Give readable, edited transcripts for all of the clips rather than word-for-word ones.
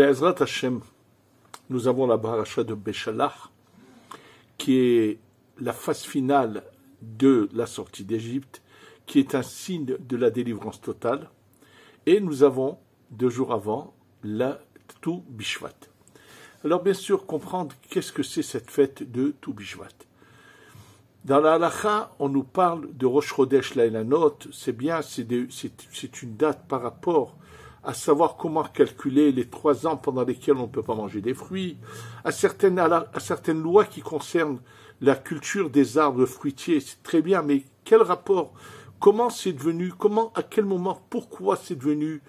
Be'ezrat Hashem, nous avons la paracha de Béchalach, qui est la phase finale de la sortie d'Égypte, qui est un signe de la délivrance totale. Et nous avons, 2 jours avant, la Tou Bishvat. Alors bien sûr, comprendre qu'est-ce que c'est cette fête de Tou Bishvat. Dans la halacha, on nous parle de Rosh Chodesh Laïlanot, c'est bien, c'est une date par rapport à savoir comment calculer les 3 ans pendant lesquels on ne peut pas manger des fruits, à certaines lois qui concernent la culture des arbres fruitiers, c'est très bien, mais quel rapport? Comment c'est devenu? À quel moment? Pourquoi c'est devenu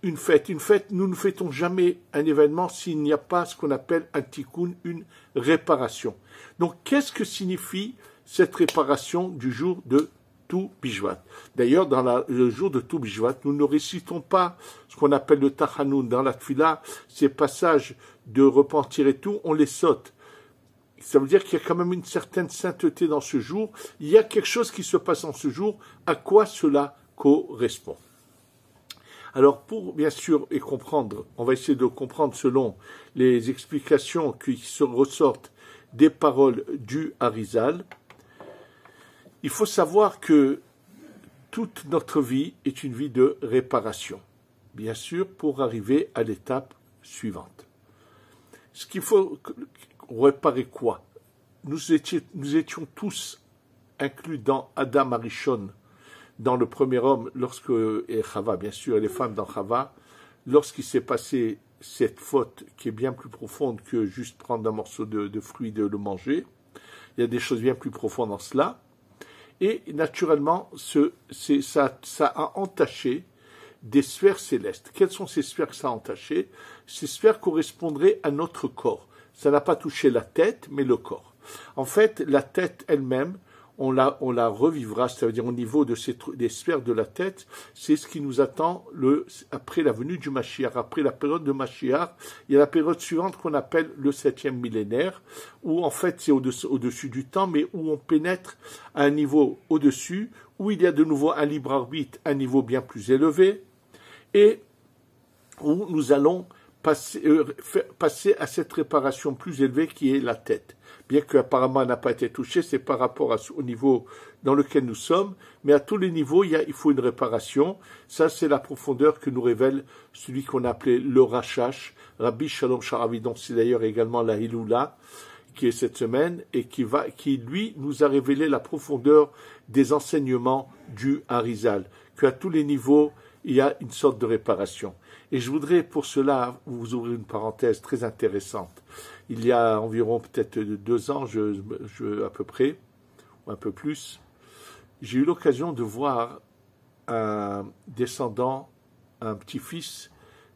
une fête? Une fête, nous ne fêtons jamais un événement s'il n'y a pas ce qu'on appelle un tikkun, une réparation. Donc, qu'est-ce que signifie cette réparation du jour de Tou Bishvat? D'ailleurs, dans le jour de Tou Bishvat, nous ne récitons pas ce qu'on appelle le Tachanoun. Dans la Tfila, ces passages de repentir et tout, on les saute. Ça veut dire qu'il y a quand même une certaine sainteté dans ce jour. Il y a quelque chose qui se passe en ce jour. À quoi cela correspond? Alors, pour bien sûr et comprendre, on va essayer de comprendre selon les explications qui se ressortent des paroles du Harizal. Il faut savoir que toute notre vie est une vie de réparation, bien sûr, pour arriver à l'étape suivante. Ce qu'il faut réparer quoi? Nous étions tous inclus dans Adam Arishon, dans le premier homme, et Chava, bien sûr, et les femmes dans Chava, lorsqu'il s'est passé cette faute qui est bien plus profonde que juste prendre un morceau de fruit et de le manger. Il y a des choses bien plus profondes dans cela. Et naturellement, ça a entaché des sphères célestes. Quelles sont ces sphères que ça a entachées? Ces sphères correspondraient à notre corps. Ça n'a pas touché la tête, mais le corps. En fait, la tête elle-même, on la revivra, c'est-à-dire au niveau des sphères de la tête, c'est ce qui nous attend après la venue du Mashiach. Après la période de Mashiach, il y a la période suivante qu'on appelle le 7e millénaire, où en fait c'est au-dessus du temps, mais où on pénètre à un niveau au-dessus, où il y a de nouveau un libre arbitre, un niveau bien plus élevé, et où nous allons passer à cette réparation plus élevée qui est la tête. Bien qu'apparemment elle n'a pas été touchée, c'est par rapport au niveau dans lequel nous sommes, mais à tous les niveaux, il faut une réparation. Ça, c'est la profondeur que nous révèle celui qu'on appelait le Rashash, Rabbi Shalom Sharavi, donc c'est d'ailleurs également la Hiloula, qui est cette semaine, et qui lui, nous a révélé la profondeur des enseignements du Harizal, qu'à tous les niveaux, il y a une sorte de réparation. Et je voudrais pour cela vous ouvrir une parenthèse très intéressante. Il y a environ peut-être 2 ans, à peu près, ou un peu plus, j'ai eu l'occasion de voir un descendant, un petit-fils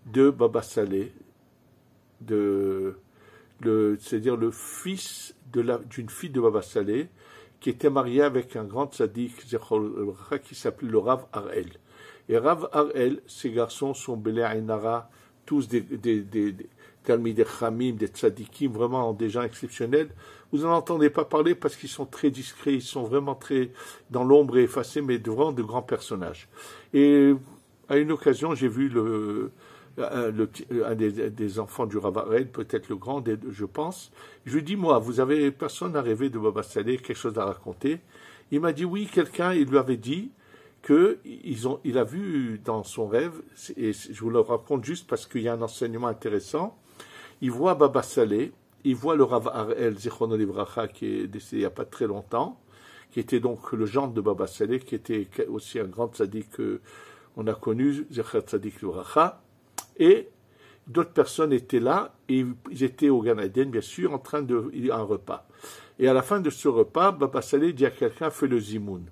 de Baba Saleh, c'est-à-dire le fils d'une fille de Baba Saleh, qui était marié avec un grand tzaddik qui s'appelait le Rav Harel. Et Rav Harel, ces garçons sont Belé Ainara, tous des Talmidei Chamim, des tzadikim, vraiment des gens exceptionnels. Vous n'en entendez pas parler parce qu'ils sont très discrets, ils sont vraiment très dans l'ombre et effacés, mais vraiment de grands personnages. Et à une occasion, j'ai vu un des enfants du Rav Harel, peut-être le grand, je pense. Je lui dis, moi, personne n'a rêvé de Baba Saleh, quelque chose à raconter? Il m'a dit, oui, quelqu'un, il lui avait dit il a vu dans son rêve, et je vous le raconte juste parce qu'il y a un enseignement intéressant, il voit Baba Saleh, il voit le Rav Harel, Zichrono Livracha, qui est décédé il n'y a pas très longtemps, qui était donc le gendre de Baba Saleh, qui était aussi un grand tzaddik qu'on a connu, Zichrono Tzaddik Livracha, et d'autres personnes étaient là, et ils étaient au Gan Eden, bien sûr, en train un repas. Et à la fin de ce repas, Baba Saleh dit à quelqu'un, fais le zimoun.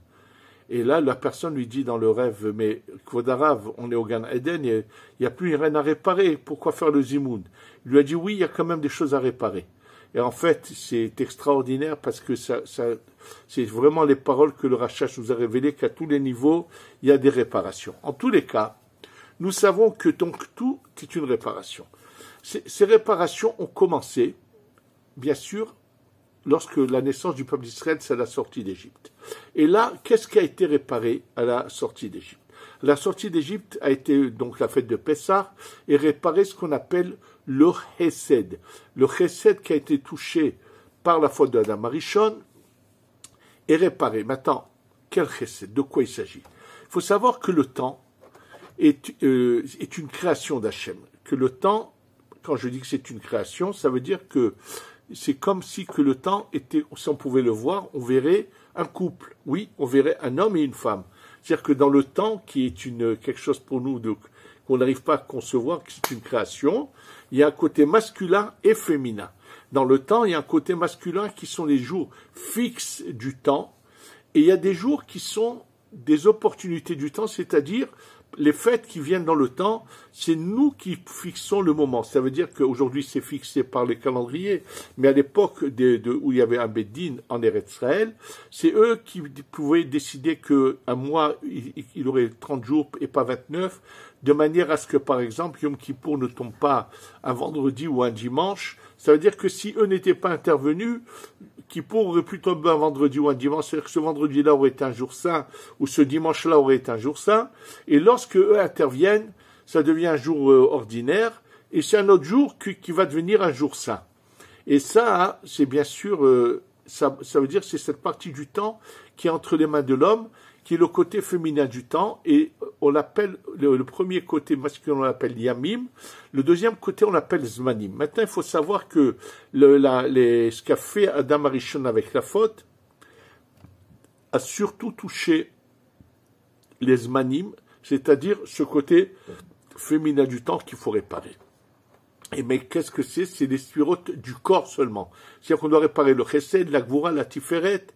Et là, la personne lui dit dans le rêve, mais Kvodarav, on est au Gan Eden, il n'y a plus rien à réparer, pourquoi faire le zimoun? Il lui a dit, oui, il y a quand même des choses à réparer. Et en fait, c'est extraordinaire parce que c'est vraiment les paroles que le Rashash nous a révélées qu'à tous les niveaux, il y a des réparations. En tous les cas, nous savons que donc tout est une réparation. Ces réparations ont commencé, bien sûr, lorsque la naissance du peuple d'Israël, c'est la sortie d'Égypte. Et là, qu'est-ce qui a été réparé à la sortie d'Égypte? La sortie d'Égypte a été donc la fête de Pessah et réparer ce qu'on appelle le Chesed. Le Chesed qui a été touché par la faute de Adam Arishon est réparé. Maintenant, quel Chesed? De quoi il s'agit? Il faut savoir que le temps est une création d'Hachem. Que le temps, quand je dis que c'est une création, ça veut dire que c'est comme si que le temps était, si on pouvait le voir, on verrait un couple. Oui, on verrait un homme et une femme. C'est-à-dire que dans le temps, qui est quelque chose pour nous qu'on n'arrive pas à concevoir, que c'est une création, il y a un côté masculin et féminin. Dans le temps, il y a un côté masculin qui sont les jours fixes du temps, et il y a des jours qui sont des opportunités du temps, c'est-à-dire les fêtes qui viennent dans le temps, c'est nous qui fixons le moment. Ça veut dire qu'aujourd'hui c'est fixé par les calendriers, mais à l'époque où il y avait un Beddin en Eretz Israël, c'est eux qui pouvaient décider qu'un mois, il aurait 30 jours et pas 29, de manière à ce que, par exemple, Yom Kippour ne tombe pas un vendredi ou un dimanche. Ça veut dire que si eux n'étaient pas intervenus, Kippour aurait pu tomber un vendredi ou un dimanche, c'est-à-dire que ce vendredi-là aurait été un jour saint, ou ce dimanche-là aurait été un jour saint, et lorsque eux interviennent, ça devient un jour ordinaire, et c'est un autre jour qui va devenir un jour saint. Et ça, c'est bien sûr, ça veut dire que c'est cette partie du temps qui est entre les mains de l'homme, qui est le côté féminin du temps, et on l'appelle, le premier côté masculin, on l'appelle Yamim, le deuxième côté, on l'appelle Zmanim. Maintenant, il faut savoir que ce qu'a fait Adam Arishon avec la faute a surtout touché les Zmanim, c'est-à-dire ce côté féminin du temps qu'il faut réparer. Et mais qu'est-ce que c'est? C'est les sphirotes du corps seulement. C'est-à-dire qu'on doit réparer le Chesed, la Gvura, la Tiferet,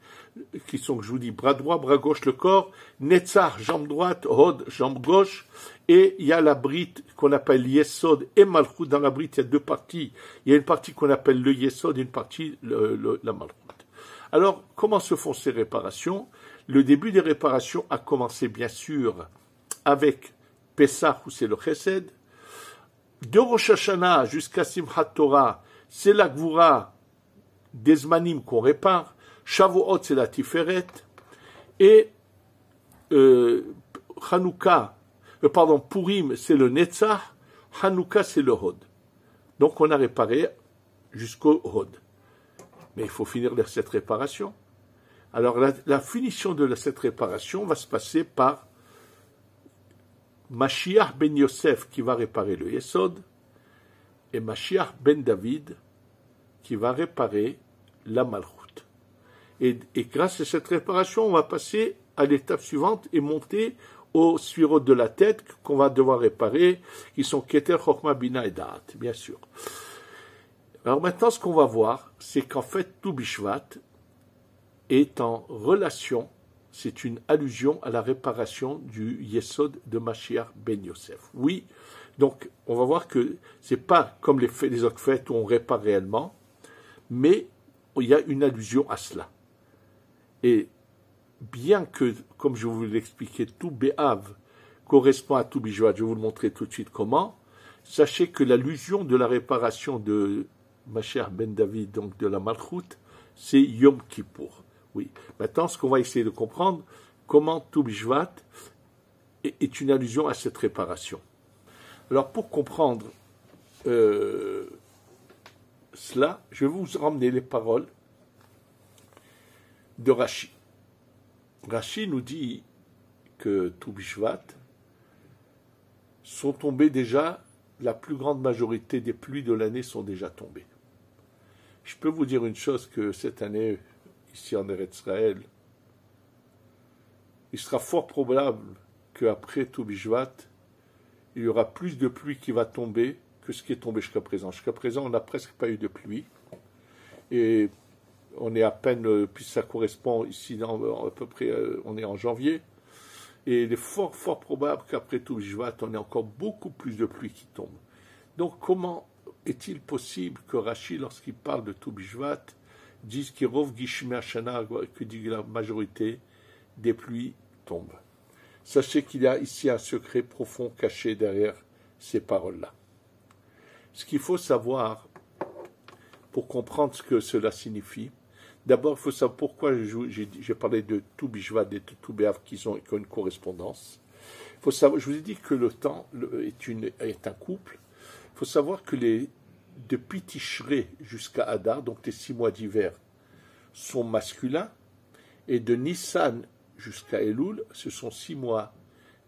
qui sont, je vous dis, bras droit, bras gauche, le corps, Netzach, jambe droite, Hod, jambe gauche, et il y a la brite qu'on appelle Yesod et Malchut. Dans la brite, il y a deux parties. Il y a une partie qu'on appelle le Yesod et une partie la Malchut. Alors, comment se font ces réparations? Le début des réparations a commencé, bien sûr, avec Pessah, où c'est le Chesed. De Rosh Hashanah jusqu'à Simchat Torah, c'est la Gvura des Zmanim qu'on répare. Shavuot, c'est la Tiferet. Et Purim, c'est le Netzach. Hanouka, c'est le Hod. Donc on a réparé jusqu'au Hod. Mais il faut finir cette réparation. Alors la finition de cette réparation va se passer par Mashiach ben Yosef qui va réparer le Yesod et Mashiach ben David qui va réparer la Malchut. Et grâce à cette réparation, on va passer à l'étape suivante et monter aux sphirot de la tête qu'on va devoir réparer, qui sont Keter, Chochma, Bina et Da'at, bien sûr. Alors maintenant, ce qu'on va voir, c'est qu'en fait, tout Bishvat est en relation, c'est une allusion à la réparation du Yesod de Mashiach ben Yosef. Oui, donc on va voir que c'est pas comme les autres fêtes où on répare réellement, mais il y a une allusion à cela. Et bien que, comme je vous l'expliquais, tout Béhav correspond à tout Bishvat, je vais vous le montrer tout de suite comment, sachez que l'allusion de la réparation de Mashiach ben David, donc de la Malchut, c'est Yom Kippour. Oui. Maintenant, ce qu'on va essayer de comprendre, comment tout Bishvat est une allusion à cette réparation. Alors, pour comprendre cela, je vais vous ramener les paroles de Rashi. Rashi nous dit que tout Bishvat sont tombés déjà, la plus grande majorité des pluies de l'année sont déjà tombées. Je peux vous dire une chose, que cette année, ici en Eretz Israël, il sera fort probable qu'après tout Bishvat, il y aura plus de pluie qui va tomber que ce qui est tombé jusqu'à présent. Jusqu'à présent, on n'a presque pas eu de pluie. Et on est à peine, puis ça correspond ici, à peu près, on est en janvier. Et il est fort, fort probable qu'après tout Bishvat, on ait encore beaucoup plus de pluie qui tombe. Donc, comment est-il possible que Rashi, lorsqu'il parle de tout Bishvat, dise qu'il rov Gishme Hashana, que dit la majorité des pluies tombent? Sachez qu'il y a ici un secret profond caché derrière ces paroles-là. Ce qu'il faut savoir, pour comprendre ce que cela signifie, d'abord, il faut savoir pourquoi j'ai parlé de tout Bishvat et de tout Béhav qui ont une correspondance. Faut savoir, je vous ai dit que le temps est un couple. Il faut savoir que depuis Tishré jusqu'à Adar, donc les 6 mois d'hiver, sont masculins, et de Nissan jusqu'à Elul, ce sont 6 mois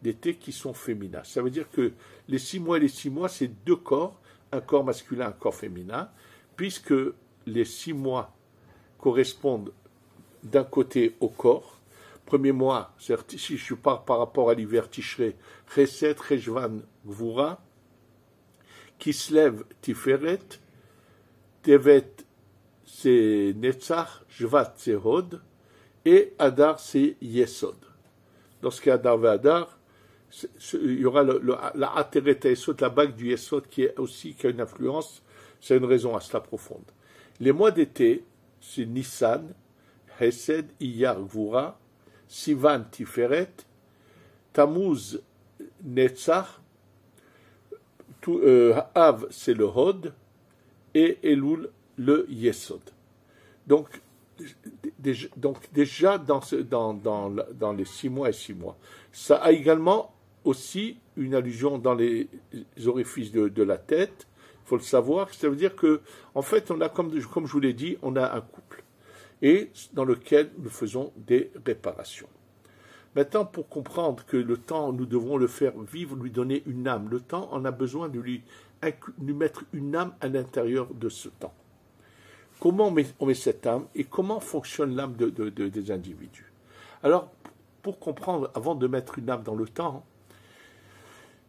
d'été qui sont féminins. Ça veut dire que les 6 mois et les 6 mois, c'est 2 corps, un corps masculin, un corps féminin, puisque les 6 mois correspondent d'un côté au corps. Premier mois, si je pars par rapport à l'hiver Tishré, Chesed, Rejvan, Gvura, Kislev, Tiferet, Tevet, c'est Netzach, Shvat, c'est Hod, et Adar, c'est Yesod. Lorsqu'il y a Adar et Adar, il y aura la Ateret Yesod, la bague du Yesod, qui a une influence, c'est une raison à cela profonde. Les mois d'été, c'est Nissan, Hesed, Iyar, Gvura, Sivan, Tiferet, Tammuz, Netzach, Av, c'est le Hod, et Elul, le Yesod. Donc déjà dans les 6 mois et 6 mois. Ça a également aussi une allusion dans les orifices de la tête. Il faut le savoir. Ça veut dire que, en fait, on a, comme je vous l'ai dit, on a un couple. Et dans lequel nous faisons des réparations. Maintenant, pour comprendre que le temps, nous devons le faire vivre, lui donner une âme. Le temps, on a besoin de lui mettre une âme à l'intérieur de ce temps. Comment on met cette âme et comment fonctionne l'âme des individus? Alors, pour comprendre, avant de mettre une âme dans le temps,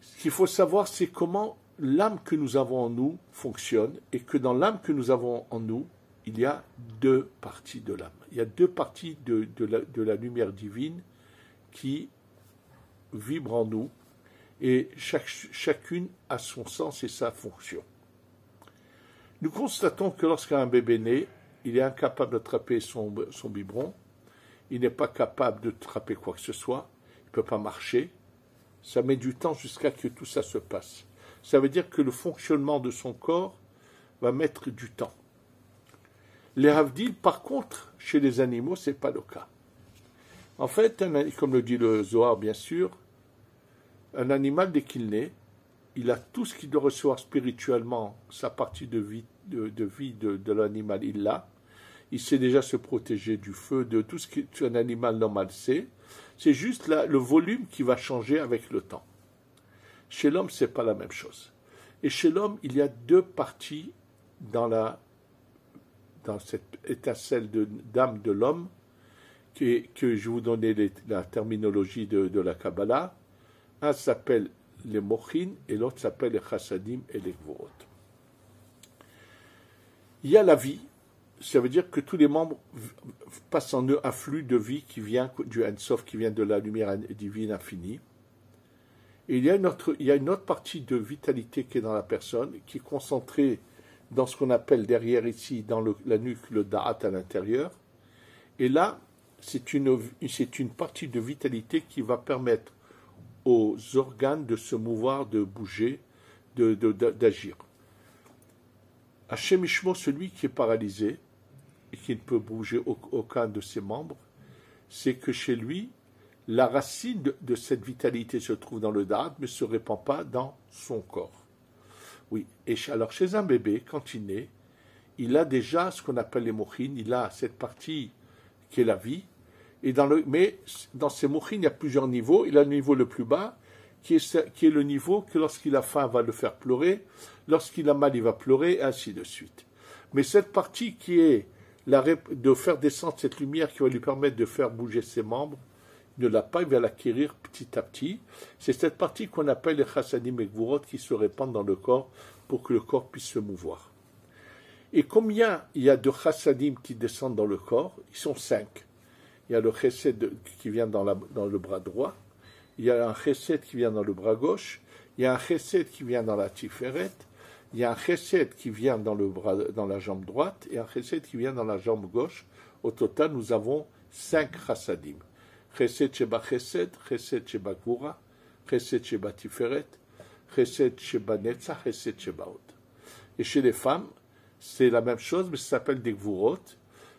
ce qu'il faut savoir, c'est comment l'âme que nous avons en nous fonctionne et que dans l'âme que nous avons en nous, il y a 2 parties de l'âme. Il y a 2 parties de la lumière divine qui vibrent en nous et chacune a son sens et sa fonction. Nous constatons que lorsqu'un bébé naît, il est incapable d'attraper son biberon, il n'est pas capable de attraper quoi que ce soit, il ne peut pas marcher, ça met du temps jusqu'à ce que tout ça se passe. Ça veut dire que le fonctionnement de son corps va mettre du temps. Les havdil, par contre, chez les animaux, ce n'est pas le cas. En fait, comme le dit le Zohar, bien sûr, un animal, dès qu'il naît, il a tout ce qu'il doit recevoir spirituellement, sa partie de vie de l'animal, il l'a. Il sait déjà se protéger du feu, de tout ce qu'un animal normal sait. C'est juste le volume qui va changer avec le temps. Chez l'homme, ce n'est pas la même chose. Et chez l'homme, il y a 2 parties dans cette étincelle d'âme de l'homme, que je vais vous donner la terminologie de la Kabbalah. Un s'appelle les mochin et l'autre s'appelle les chassadim et les gvorot. Il y a la vie, ça veut dire que tous les membres passent en eux un flux de vie qui vient du Ein-Sof, qui vient de la lumière divine infinie. Et il y a une autre partie de vitalité qui est dans la personne, qui est concentrée dans ce qu'on appelle derrière ici, dans la nuque, le da'at à l'intérieur. Et là, c'est une partie de vitalité qui va permettre aux organes de se mouvoir, de bouger, d'agir. Hachem Ishmo, celui qui est paralysé et qui ne peut bouger aucun de ses membres, c'est que chez lui, la racine de cette vitalité se trouve dans le da'at, mais ne se répand pas dans son corps. Oui, et alors chez un bébé, quand il naît, il a déjà ce qu'on appelle les mochin, il a cette partie qui est la vie, mais dans ces mochin, il y a plusieurs niveaux. Il a le niveau le plus bas, qui est le niveau que lorsqu'il a faim, va le faire pleurer, lorsqu'il a mal, il va pleurer, et ainsi de suite. Mais cette partie qui est de faire descendre cette lumière qui va lui permettre de faire bouger ses membres, il ne l'a pas, il va l'acquérir petit à petit. C'est cette partie qu'on appelle les chassadim et gvurot qui se répandent dans le corps pour que le corps puisse se mouvoir. Et combien il y a de chassadim qui descendent dans le corps? Ils sont 5. Il y a le chesed qui vient dans le bras droit, il y a un chesed qui vient dans le bras gauche, il y a un chesed qui vient dans la tiferet, il y a un chesed qui vient dans la jambe droite et un chesed qui vient dans la jambe gauche. Au total, nous avons 5 chassadim. Chesed sheba chesed, chesed sheba gvura, chesed sheba tiferet, chesed sheba netzach, chesed sheba hod. Et chez les femmes, c'est la même chose, mais ça s'appelle des gvurot.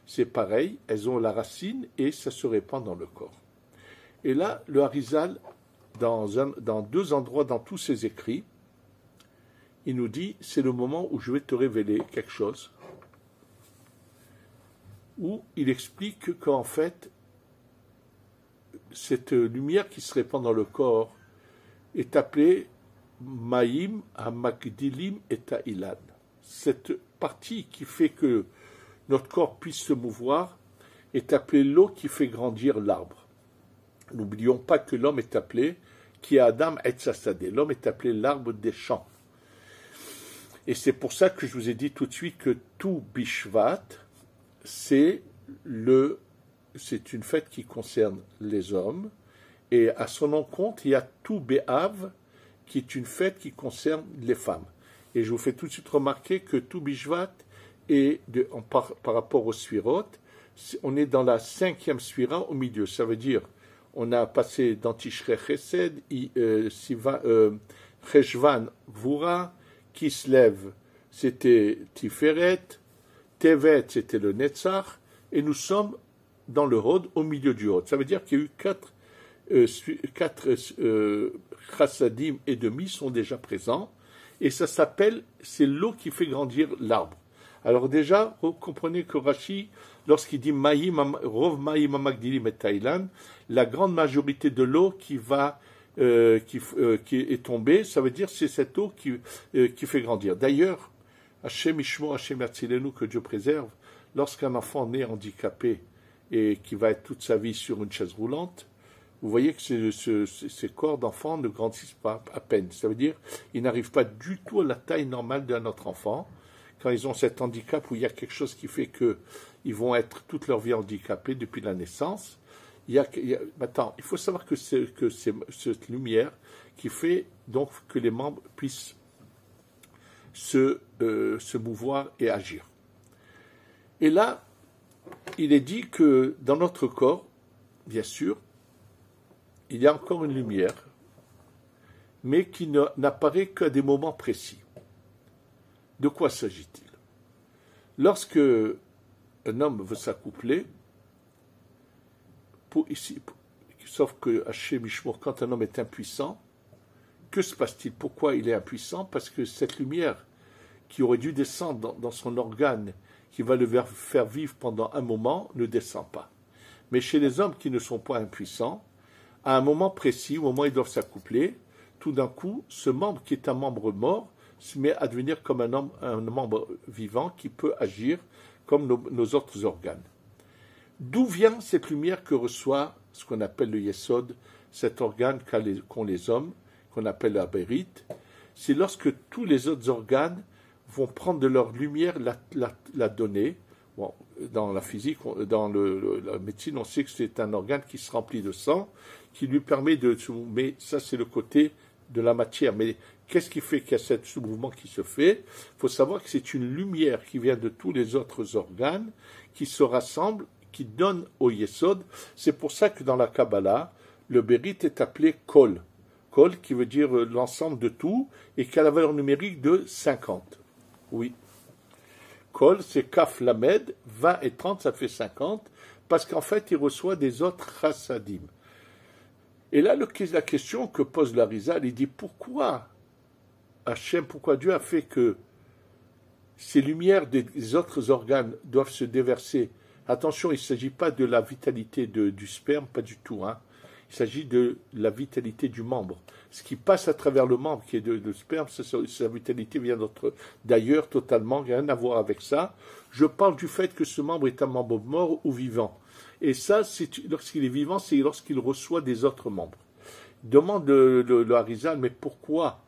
C'est pareil, elles ont la racine et ça se répand dans le corps. Et là, le Harizal dans deux endroits dans tous ses écrits, il nous dit, c'est le moment où je vais te révéler quelque chose, où il explique qu'en fait, cette lumière qui se répand dans le corps est appelée Maïm, Hamakdilim et Ta'ilan. Cette partie qui fait que notre corps puisse se mouvoir est appelée l'eau qui fait grandir l'arbre. N'oublions pas que l'homme est appelé qui a Adam et Sassadeh. L'homme est appelé l'arbre des champs. Et c'est pour ça que je vous ai dit tout de suite que tout Bishvat, c'est une fête qui concerne les hommes. Et à son encontre, il y a tout Béhav, qui est une fête qui concerne les femmes. Et je vous fais tout de suite remarquer que tout Bishvat est, par rapport aux Sfirot, on est dans la 5e Sphira au milieu. Ça veut dire, on a passé dans Tishrei Chesed, Cheshvan Vura, Kislev, c'était Tiferet, Tevet, c'était le Netzach, et nous sommes dans le Hod, au milieu du Hod. Ça veut dire qu'il y a eu 4 chassadim et demi sont déjà présents, et ça s'appelle, c'est l'eau qui fait grandir l'arbre. Alors déjà, vous comprenez que Rashi, lorsqu'il dit Rov Maïm Amagdilim et Taïlan, la grande majorité de l'eau qui est tombée, ça veut dire c'est cette eau qui fait grandir. D'ailleurs, Hachem Ishmo, Hachem Yatzilenu, que Dieu préserve, lorsqu'un enfant naît handicapé et qui va être toute sa vie sur une chaise roulante, vous voyez que ces corps d'enfants ne grandissent pas à peine. Ça veut dire qu'ils n'arrivent pas du tout à la taille normale d'un autre enfant. Quand ils ont cet handicap où il y a quelque chose qui fait qu'ils vont être toute leur vie handicapés depuis la naissance, maintenant, il faut savoir que c'est cette lumière qui fait donc que les membres puissent se mouvoir et agir. Et là, il est dit que dans notre corps, bien sûr, il y a encore une lumière, mais qui n'apparaît qu'à des moments précis. De quoi s'agit-il? Lorsque un homme veut s'accoupler, sauf que Hachem Ishmor, quand un homme est impuissant, que se passe-t-il? Pourquoi il est impuissant? Parce que cette lumière qui aurait dû descendre dans son organe, qui va le faire vivre pendant un moment, ne descend pas. Mais chez les hommes qui ne sont pas impuissants, à un moment précis, au moment où ils doivent s'accoupler, tout d'un coup, ce membre qui est un membre mort se met à devenir comme un membre vivant qui peut agir comme nos autres organes. D'où vient cette lumière que reçoit ce qu'on appelle le Yesod, cet organe qu'ont les hommes, qu'on appelle la Bérite? C'est lorsque tous les autres organes vont prendre de leur lumière, la donner. Bon, dans la physique, dans la médecine, on sait que c'est un organe qui se remplit de sang, qui lui permet mais ça c'est le côté de la matière. Mais qu'est-ce qui fait qu'il y a ce mouvement qui se fait? Il faut savoir que c'est une lumière qui vient de tous les autres organes, qui se rassemble, qui donne au Yesod. C'est pour ça que dans la Kabbalah, le Bérit est appelé Kol. Kol qui veut dire l'ensemble de tout, et qui a la valeur numérique de 50. Oui. Kol, c'est Kaf Lamed, 20 et 30, ça fait 50, parce qu'en fait, il reçoit des autres chassadim. Et là, la question que pose l'Arizal, il dit pourquoi Dieu a fait que ces lumières des autres organes doivent se déverser. Attention, il ne s'agit pas de la vitalité du sperme, pas du tout. Il s'agit de la vitalité du membre. Ce qui passe à travers le membre qui est de sperme, sa vitalité vient d'ailleurs totalement, rien à voir avec ça. Je parle du fait que ce membre est un membre mort ou vivant. Et ça, lorsqu'il est vivant, c'est lorsqu'il reçoit des autres membres. Il demande le Harizal, mais pourquoi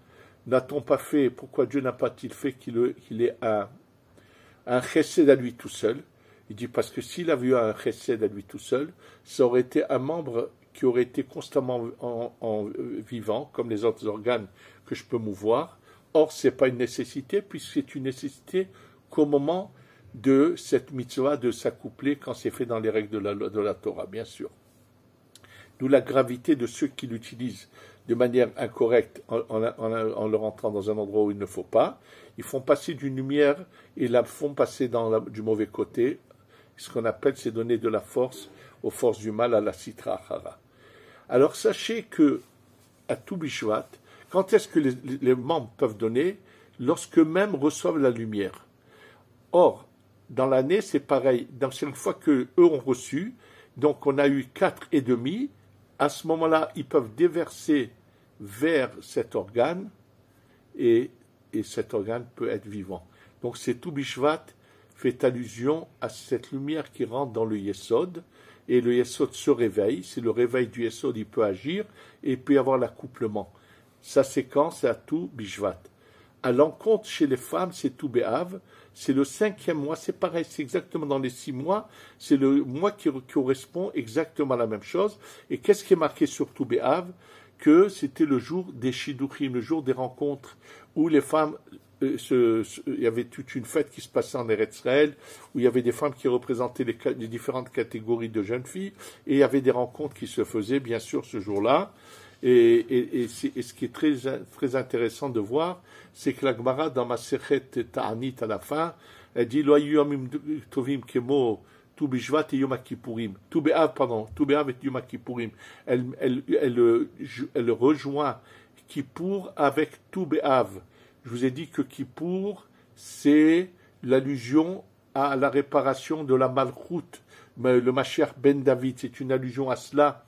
n'a-t-on pas fait, pourquoi Dieu n'a pas-il fait qu'il ait un chesed à lui tout seul? Il dit parce que s'il avait eu un chesed à lui tout seul, ça aurait été un membre qui aurait été constamment vivant, comme les autres organes que je peux mouvoir. Or, ce n'est pas une nécessité, puisque c'est une nécessité qu'au moment de cette mitzvah de s'accoupler quand c'est fait dans les règles de la Torah, bien sûr. D'où la gravité de ceux qui l'utilisent de manière incorrecte en le rentrant dans un endroit où il ne faut pas. Ils font passer d'une lumière et la font passer du mauvais côté. Ce qu'on appelle, c'est donner de la force aux forces du mal, à la sitra achara. Alors sachez que à tout Bishvat. Quand est-ce que les membres peuvent donner? Lorsque même reçoivent la lumière. Or, dans l'année, c'est pareil. Donc, c'est une fois qu'eux ont reçu, donc on a eu 4,5, à ce moment-là, ils peuvent déverser vers cet organe, et cet organe peut être vivant. Donc, c'est tout Bishvat fait allusion à cette lumière qui rentre dans le Yesod, et le Yesod se réveille. C'est le réveil du Yesod, il peut agir, et il peut y avoir l'accouplement. Sa séquence, c'est à tout Bishvat. À l'encontre chez les femmes, c'est tout Béhav, c'est le 5e mois, c'est pareil, c'est exactement dans les 6 mois, c'est le mois qui correspond exactement à la même chose. Et qu'est-ce qui est marqué sur tout Béhav? Que c'était le jour des Shidduchim, le jour des rencontres, où les femmes, il y avait toute une fête qui se passait en Eretz Israël, où il y avait des femmes qui représentaient les différentes catégories de jeunes filles, et il y avait des rencontres qui se faisaient, bien sûr, ce jour-là. Et ce qui est très, très intéressant de voir, c'est que la Gemara, dans Masechet Ta'anit à la fin, elle dit Lo hayu yomim tovim kemo tu bishvat et yom kippurim. Tu be'av, pardon, tu be'av et yom kippurim. Elle rejoint Kippour avec tu be'av. Je vous ai dit que Kippour, c'est l'allusion à la réparation de la Malchut. Le Mashiach ben David, c'est une allusion à cela.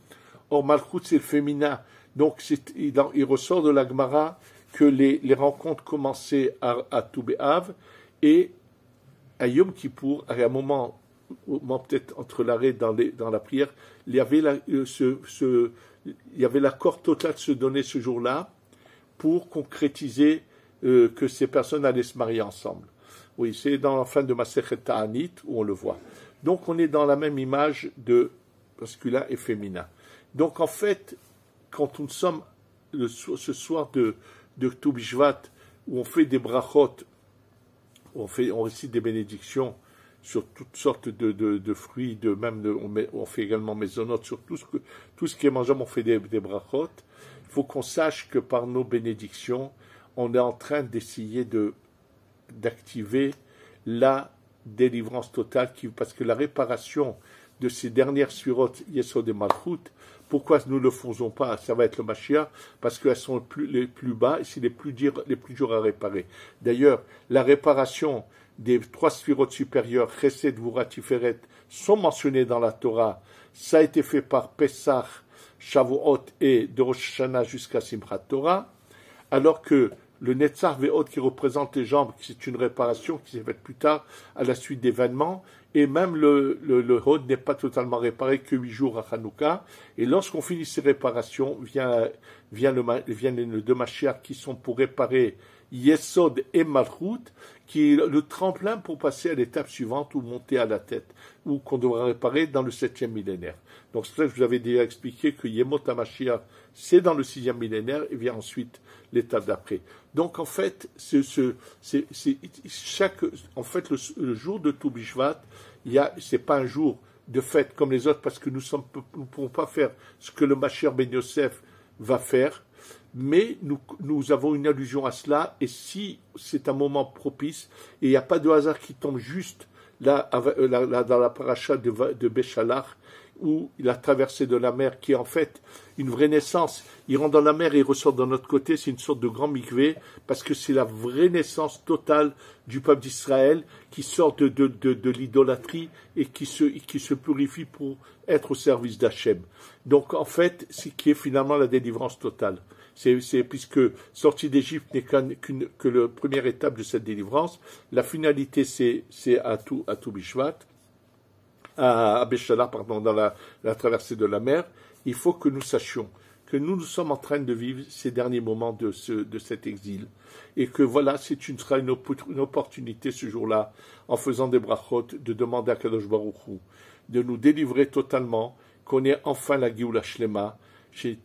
Or, Malchut, c'est le féminin. Donc, il ressort de la Gemara que les rencontres commençaient à Tou B'Av et à Yom Kippour, à un moment peut-être entre l'arrêt dans la prière, il y avait l'accord total de se donner ce jour-là pour concrétiser que ces personnes allaient se marier ensemble. Oui, c'est dans la fin de Masechet Ta'anit où on le voit. Donc, on est dans la même image de masculin et féminin. Donc, en fait, quand nous sommes ce soir de Tou Bishvat, où on fait des brachot, on récite des bénédictions sur toutes sortes de fruits, on fait également mésonotes sur tout ce qui est mangeable, on fait des brachot. Il faut qu'on sache que par nos bénédictions, on est en train d'essayer d'activer la délivrance totale, parce que la réparation de ces dernières surotes Yesod et Malchut, pourquoi nous ne le faisons pas? Ça va être le Mashiach, parce qu'elles sont les plus bas et c'est les plus durs à réparer. D'ailleurs, la réparation des 3 sphirotes supérieures, Chesed, Vura, Tiferet, sont mentionnées dans la Torah. Ça a été fait par Pesach, Shavuot et de Rosh Hashanah jusqu'à Simchat Torah, alors que le Netzach Ve'od qui représente les jambes, c'est une réparation qui s'est faite plus tard à la suite d'événements, et même le Hod n'est pas totalement réparé que 8 jours à Hanouka, et lorsqu'on finit ces réparations, viennent les 2 Mashiach qui sont pour réparer Yesod et Malchut, qui est le tremplin pour passer à l'étape suivante ou monter à la tête, ou qu'on devra réparer dans le 7e millénaire. Donc c'est pour ça que je vous avais déjà expliqué que Yemot HaMashiach, c'est dans le 6e millénaire, et vient ensuite l'étape d'après. Donc en fait, le jour de Tou Bishvat, c'est pas un jour de fête comme les autres, parce que nous ne pouvons pas faire ce que le Mashiach ben Yosef va faire, mais nous avons une allusion à cela, et si c'est un moment propice, et il n'y a pas de hasard qui tombe juste là, dans la paracha de Béchalach, où il a traversé de la mer, qui est en fait une vraie naissance. Il rentre dans la mer et il ressort de notre côté, c'est une sorte de grand mikvé, parce que c'est la vraie naissance totale du peuple d'Israël, qui sort de l'idolâtrie et qui se purifie pour être au service d'Hachem. Donc en fait, c'est qui est finalement la délivrance totale. Puisque sortie d'Égypte n'est que la première étape de cette délivrance, la finalité c'est à Tou Bishvat, à Béchalach, dans la traversée de la mer. Il faut que nous sachions que nous sommes en train de vivre ces derniers moments de cet exil, et que voilà, sera une opportunité ce jour-là, en faisant des brachot, de demander à Kadosh Baruch Hu de nous délivrer totalement, qu'on ait enfin la Géoula Shlema, et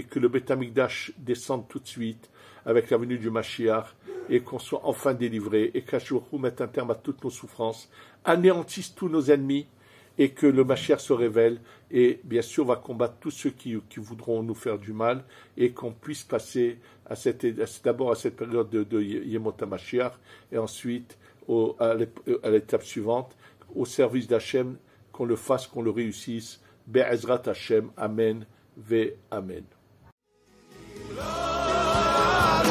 que le Beth Amikdash descende tout de suite avec la venue du Mashiach, et qu'on soit enfin délivré, et qu'Hashem mette un terme à toutes nos souffrances, anéantisse tous nos ennemis, et que le Mashiach se révèle, et bien sûr va combattre tous ceux qui voudront nous faire du mal, et qu'on puisse passer d'abord à cette période de Yemot HaMashiach, et ensuite à l'étape suivante, au service d'Hachem, qu'on le fasse, qu'on le réussisse. Be'ezrat Hashem, Amen, Ve Amen. Amen.